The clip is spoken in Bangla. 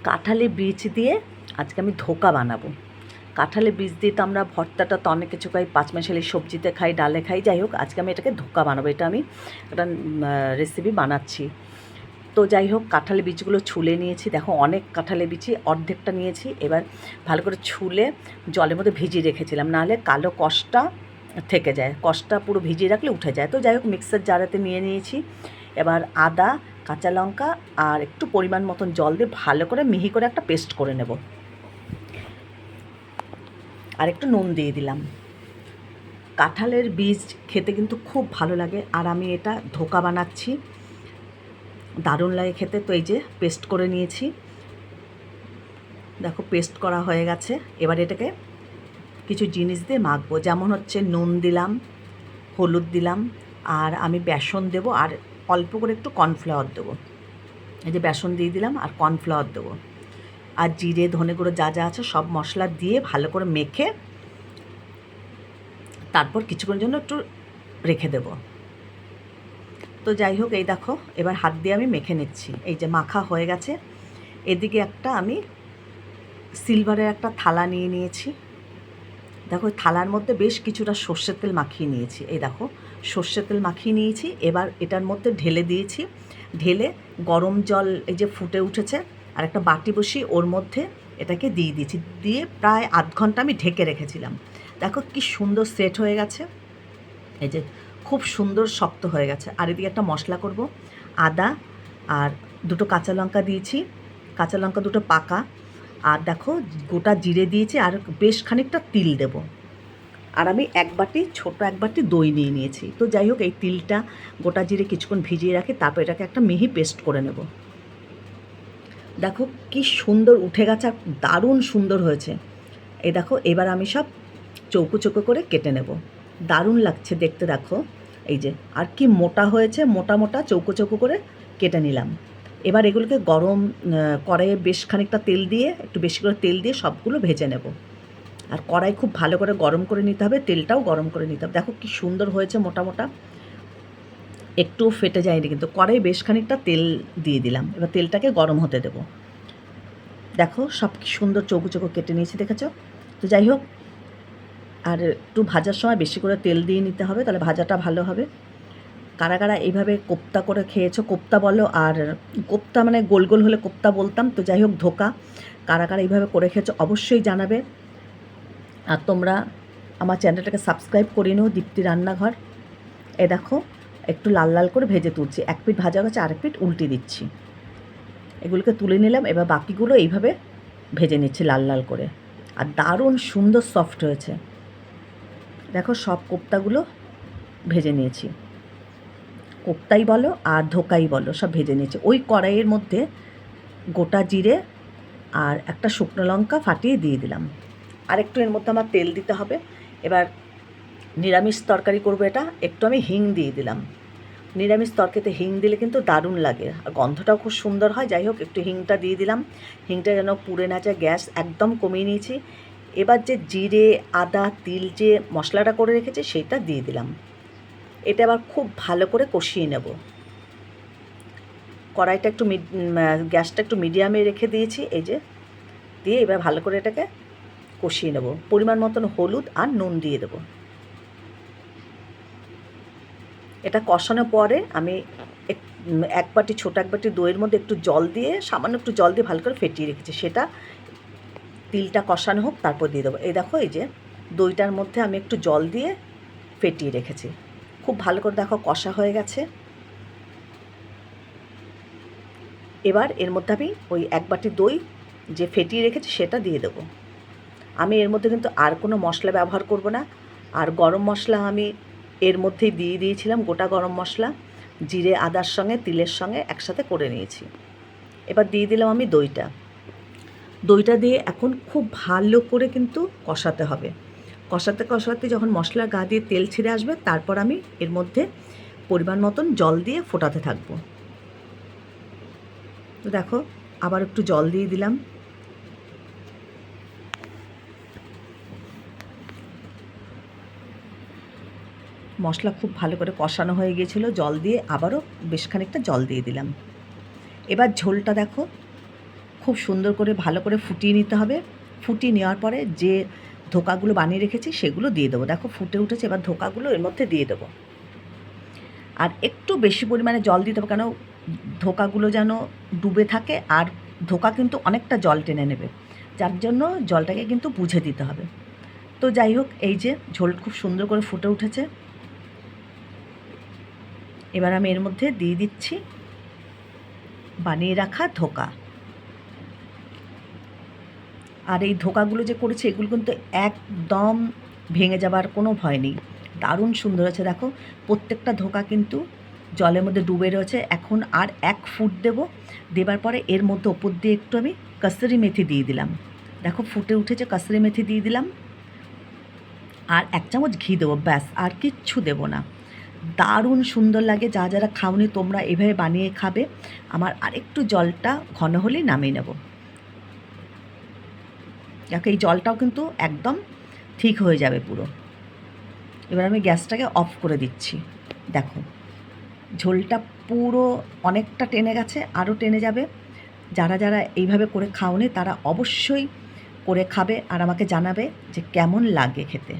কাঁঠালের বীজ দিয়ে আজকে আমি ধোকা বানাবো। কাঁঠালের বীজ দিয়ে তো আমরা ভর্তাটা তো অনেক কিছু খাই, পাঁচমিশালি সবজিতে খাই, ডালে খাই, যাই হোক আজকে আমি এটাকে ধোকা বানাবো। এটা আমি একটা রেসিপি বানাচ্ছি। তো যাই হোক, কাঁঠালের বীজগুলো ছুলে নিয়েছি। দেখো অনেক কাঁঠালের বীজই, অর্ধেকটা নিয়েছি। এবার ভালো করে ছুলে জলের মধ্যে ভিজিয়ে রেখেছিলাম, নাহলে কালো কষটা থেকে যায়, কষটা পুরো ভিজিয়ে রাখলে উঠে যায়। তো যাই হোক, মিক্সার জারেতে নিয়ে নিয়েছি। এবার আদা, কাঁচা লঙ্কা আর একটু পরিমাণ মতন জল দিয়ে ভালো করে মিহি করে একটা পেস্ট করে নেব। আর একটু নুন দিয়ে দিলাম। কাঁঠালের বীজ খেতে কিন্তু খুব ভালো লাগে, আর আমি এটা ধোকা বানাচ্ছি, দারুণ লাগে খেতে। তো এই যে পেস্ট করে নিয়েছি, দেখো পেস্ট করা হয়ে গেছে। এবার এটাকে কিছু জিনিস দিয়ে মাখবো, যেমন হচ্ছে নুন দিলাম, হলুদ দিলাম, আর আমি বেসন দেবো, আর অল্প করে একটু কর্নফ্লাওয়ার দেবো। এই যে বেসন দিয়ে দিলাম আর কর্নফ্লাওয়ার দেবো, আর জিরে ধনে গুঁড়ো যা যা আছে সব মশলা দিয়ে ভালো করে মেখে তারপর কিছুক্ষণের জন্য একটু রেখে দেব। তো যাই হোক, এই দেখো এবার হাত দিয়ে আমি মেখে নিচ্ছি। এই যে মাখা হয়ে গেছে। এদিকে একটা আমি সিলভারের একটা থালা নিয়ে নিয়েছি। দেখো ওই থালার মধ্যে বেশ কিছুটা সর্ষের তেল মাখিয়ে নিয়েছি। এই দেখো সর্ষের তেল মাখিয়ে নিয়েছি। এবার এটার মধ্যে ঢেলে দিয়েছি। ঢেলে গরম জল এই যে ফুটে উঠেছে, আর একটা বাটি বসিয়ে ওর মধ্যে এটাকে দিয়ে দিয়েছি। দিয়ে প্রায় আধ ঘন্টা আমি ঢেকে রেখেছিলাম। দেখো কি সুন্দর সেট হয়ে গেছে। এই যে খুব সুন্দর শক্ত হয়ে গেছে। আর এদিকে একটা মশলা করব। আদা আর দুটো কাঁচা লঙ্কা দিয়েছি, কাঁচা লঙ্কা দুটো পাকা, আর দেখো গোটা জিরে দিয়েছি, আর বেশ খানিকটা তিল দেব। আর আমি এক বাটি, ছোটো এক বাটি দই নিয়ে নিয়েছি। তো যাই হোক, এই তিলটা গোটা জিরে কিছুক্ষণ ভিজিয়ে রাখি, তারপর এটাকে একটা মিহি পেস্ট করে নেব। দেখো কি সুন্দর উঠে গেছে, আর দারুণ সুন্দর হয়েছে। এই দেখো এবার আমি সব চৌকো চৌকো করে কেটে নেব। দারুণ লাগছে দেখতে, দেখো এই যে, আর কি মোটা হয়েছে, মোটা মোটা চৌকো চৌকো করে কেটে নিলাম। এবার এগুলোকে গরম কড়াইয়ে বেশ খানিকটা তেল দিয়ে, একটু বেশি করে তেল দিয়ে সবগুলো ভেজে নেব। আর কড়াই খুব ভালো করে গরম করে নিতে হবে, তেলটাও গরম করে নিতে হবে। দেখো কি সুন্দর হয়েছে, মোটা মোটা, একটুও ফেটে যায়নি কিন্তু। কড়াই বেশ খানিকটা তেল দিয়ে দিলাম। এবার তেলটাকে গরম হতে দেবো। দেখো সব কি সুন্দর চৌকো চৌকো কেটে নিয়েছি, দেখেছো? তো যাই হোক, আর একটু ভাজার সময় বেশি করে তেল দিয়ে নিতে হবে, তাহলে ভাজাটা ভালো হবে। কারা কারা এইভাবে কোপ্তা করে খেয়েছো, কোপ্তা বলো, আর কোপ্তা মানে গোল গোল হলে কোপ্তা বলতাম। তো যাই হোক, ধোকা কারা কারা এইভাবে করে খেয়েছো অবশ্যই জানাবে। আর তোমরা আমার চ্যানেলটাকে সাবস্ক্রাইব করে নিও, দীপ্তি রান্নাঘর। এ দেখো একটু লাল লাল করে ভেজে তুলছি, এক পিঠ ভাজা গেছে, আরেক পিঠ উল্টে দিচ্ছি। এগুলোকে তুলে নিলাম। এবার বাকিগুলো এইভাবে ভেজে নিচ্ছি লাল লাল করে, আর দারুণ সুন্দর সফট হয়েছে। দেখো সব কোপ্তাগুলো ভেজে নিয়েছি, কোপ্তাই বলো আর ধোকাই বলো, সব ভেজে নিয়েছি। ওই কড়াইয়ের মধ্যে গোটা জিরে আর একটা শুকনো লঙ্কা ফাটিয়ে দিয়ে দিলাম। আর একটু এর মধ্যে আমার তেল দিতে হবে। এবার নিরামিষ তরকারি করবো, এটা একটু আমি হিং দিয়ে দিলাম। নিরামিষ তরকারিতে হিং দিলে কিন্তু দারুণ লাগে, আর গন্ধটাও খুব সুন্দর হয়। যাই হোক, একটু হিংটা দিয়ে দিলাম। হিংটা যেন পুড়ে না যায়, গ্যাস একদম কমিয়ে নিয়েছি। এবার যে জিরে আদা তিল যে মশলাটা করে রেখেছি সেইটা দিয়ে দিলাম। এটা আবার খুব ভালো করে কষিয়ে নেব। কড়াইটা একটু গ্যাসটা একটু মিডিয়ামে রেখে দিয়েছি, এই যে দিয়ে এবার ভালো করে এটাকে কষিয়ে নেব। পরিমাণ মতন হলুদ আর নুন দিয়ে দেবো। এটা কষানোর পরে আমি এক বাটি, ছোটো এক বাটি দইয়ের মধ্যে একটু জল দিয়ে, সামান্য একটু জল দিয়ে ভালো করে ফেটিয়ে রেখেছি, সেটা তিলটা কষানো হোক তারপর দিয়ে দেবো। এই দেখো এই যে দইটার মধ্যে আমি একটু জল দিয়ে ফেটিয়ে রেখেছি, খুব ভালো করে দেখো কষা হয়ে গেছে। এবার এর মধ্যে আমি ওই এক বাটি দই যে ফেটিয়ে রেখেছি সেটা দিয়ে দেবো। আমি এর মধ্যে কিন্তু আর কোনো মশলা ব্যবহার করব না। আর গরম মশলা আমি এর মধ্যেই দিয়ে দিয়েছিলাম, গোটা গরম মশলা জিরে আদার সঙ্গে তিলের সঙ্গে একসাথে করে নিয়েছি। এবার দিয়ে দিলাম আমি দইটা। দইটা দিয়ে এখন খুব ভালো করে কিন্তু কষাতে হবে। কষাতে কষাতে যখন মশলার গা দিয়ে তেল ছেড়ে আসবে, তারপর আমি এর মধ্যে পরিমাণ মতন জল দিয়ে ফোটাতে থাকবো। তো দেখো আবার একটু জল দিয়ে দিলাম। মশলা খুব ভালো করে কষানো হয়ে গিয়েছিলো, জল দিয়ে আবারও বেশ খানিকটা জল দিয়ে দিলাম। এবার ঝোলটা দেখো খুব সুন্দর করে ভালো করে ফুটিয়ে নিতে হবে। ফুটিয়ে নেওয়ার পরে যে ধোকাগুলো বানিয়ে রেখেছি সেগুলো দিয়ে দেবো। দেখো ফুটে উঠেছে, এবার ধোকাগুলো এর মধ্যে দিয়ে দেবো। আর একটু বেশি পরিমাণে জল দিতে হবে, কেন ধোকাগুলো যেন ডুবে থাকে, আর ধোকা কিন্তু অনেকটা জল টেনে নেবে, যার জন্য জলটাকে কিন্তু বুঝে দিতে হবে। তো যাই হোক, এই যে ঝোল খুব সুন্দর করে ফুটে উঠেছে। এবার আমি এর মধ্যে দিয়ে দিচ্ছি বানিয়ে রাখা ধোকা। আর এই ধোকাগুলো যে করেছি এগুলো কিন্তু একদম ভেঙে যাবার কোনো ভয় নেই, দারুণ সুন্দর হয়েছে। দেখো প্রত্যেকটা ধোকা কিন্তু জলের মধ্যে ডুবে রয়েছে। এখন আর 1 ফুট দেবো, দেবার পরে এর মধ্যে ওপর দিয়ে একটু আমি কসুরি মেথি দিয়ে দিলাম। দেখো ফুটে উঠেছে, কসুরি মেথি দিয়ে দিলাম, আর 1 চামচ ঘি দেবো, ব্যাস আর কিচ্ছু দেবো না। দারুণ সুন্দর লাগে। যারা খাওনি তোমরা এভাবে বানিয়ে খাবে। আমার আরেকটু জলটা ঘন হলেই নামিয়ে নেব। দেখো এই জলটাও কিন্তু একদম ঠিক হয়ে যাবে পুরো। এবার আমি গ্যাসটাকে অফ করে দিচ্ছি। দেখো ঝোলটা পুরো অনেকটা টেনে গেছে, আরও টেনে যাবে। যারা এইভাবে করে খাওনি তারা অবশ্যই করে খাবে আর আমাকে জানাবে যে কেমন লাগে খেতে।